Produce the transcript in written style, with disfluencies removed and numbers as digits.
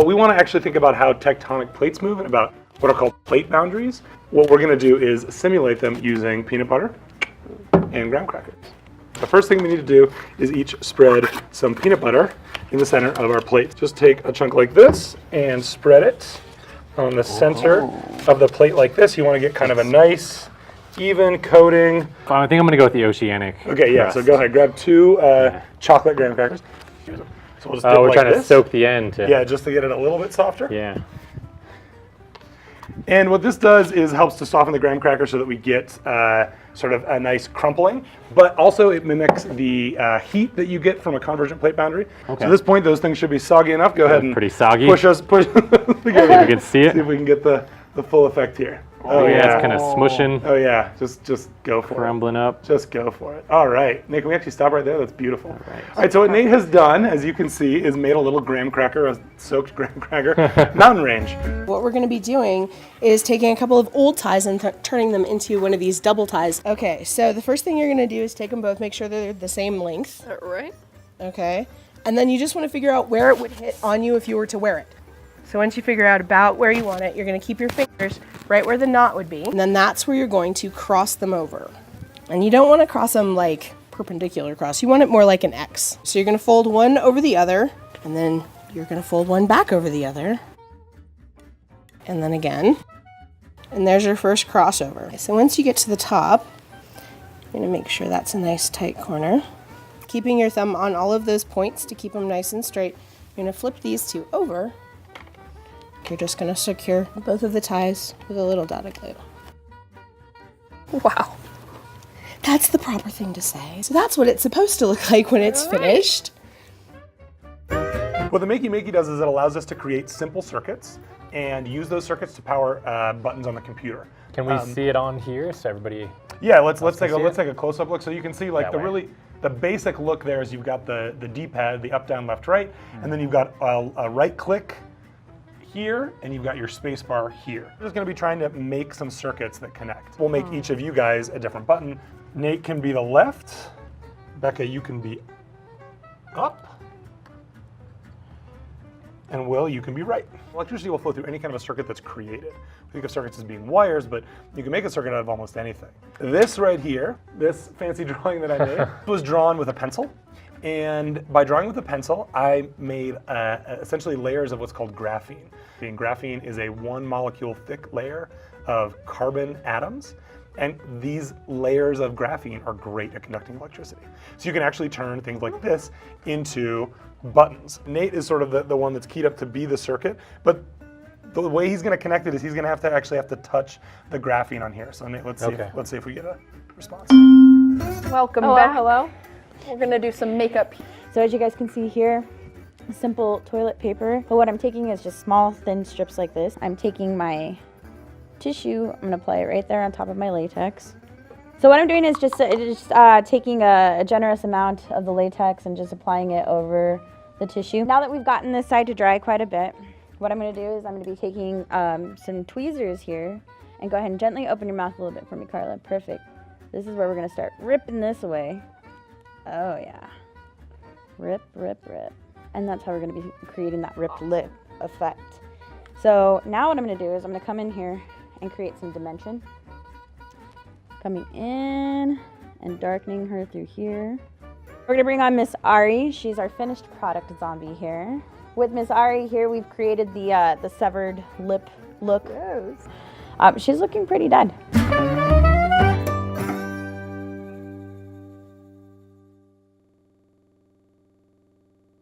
but we want to actually think about how tectonic plates move and about what are called plate boundaries. What we're going to do is simulate them using peanut butter and graham crackers. The first thing we need to do is each spread some peanut butter in the center of our plate. Just take a chunk like this and spread it on the center of the plate like this. You want to get kind of a nice, even coating. I think I'm going to go with the oceanic. Okay, yeah, crust. so go ahead, grab 2 chocolate graham crackers. So we'll just dip we're like trying this. to soak the end. Yeah, just to get it a little bit softer. Yeah. And what this does is helps to soften the graham cracker so that we get sort of a nice crumpling, but also it mimics the heat that you get from a convergent plate boundary. Okay. So at this point, those things should be soggy enough. Go ahead and pretty soggy. push. See if we can see it. See if we can get the full effect here. Oh yeah, it's kind of smushing. Oh yeah, just go for Crumbling up. Just go for it. All right, Nate, can we actually stop right there? That's beautiful. All right. All right, so what Nate has done, as you can see, is made a little graham cracker, a soaked graham cracker, mountain range. What we're going to be doing is taking a couple of old ties and turning them into one of these double ties. Okay, so the first thing you're going to do is take them both, make sure they're the same length. Right. Okay, and then you just want to figure out where it would hit on you if you were to wear it. So once you figure out about where you want it, you're going to keep your fingers right where the knot would be. And then that's where you're going to cross them over. And you don't want to cross them like perpendicular cross. You want it more like an X. So you're going to fold one over the other, and then you're going to fold one back over the other. And then again. And there's your first crossover. So once you get to the top, you're going to make sure that's a nice tight corner. Keeping your thumb on all of those points to keep them nice and straight. You're going to flip these two over. You're just going to secure both of the ties with a little dot of glue. Wow. That's the proper thing to say. So that's what it's supposed to look like when it's finished. What the Makey Makey does is it allows us to create simple circuits and use those circuits to power buttons on the computer. Can we see it on here so everybody? Yeah, let's take a close-up look so you can see like That the basic look there is you've got the D-pad, the up, down, left, right, and then you've got a right click here, and you've got your space bar here. We're just going to be trying to make some circuits that connect. We'll make each of you guys a different button. Nate can be the left. Becca, you can be up. And Will, you can be right. Electricity will flow through any kind of a circuit that's created. We think of circuits as being wires, but you can make a circuit out of almost anything. This right here, this fancy drawing that I made, was drawn with a pencil. And by drawing with a pencil, I made essentially layers of what's called graphene. And graphene is a 1 molecule thick layer of carbon atoms. And these layers of graphene are great at conducting electricity. So you can actually turn things like this into buttons. Nate is sort of the one that's keyed up to be the circuit, but the way he's going to connect it is he's going to have to touch the graphene on here. So Nate, let's see if we get a response. Welcome back. Hello. We're gonna do some makeup. So as you guys can see here, simple toilet paper. But what I'm taking is just small, thin strips like this. I'm taking my tissue, I'm gonna apply it right there on top of my latex. So what I'm doing is just taking a generous amount of the latex and just applying it over the tissue. Now that we've gotten this side to dry quite a bit, what I'm gonna do is I'm gonna be taking some tweezers here and go ahead and gently open your mouth a little bit for me, Carla. Perfect. This is where we're gonna start ripping this away. Oh yeah. Rip, rip, rip. And that's how we're gonna be creating that ripped lip effect. So now what I'm gonna do is I'm gonna come in here and create some dimension. Coming in and darkening her through here. We're gonna bring on Miss Ari. She's our finished product zombie here. With Miss Ari here, we've created the severed lip look. She's looking pretty dead.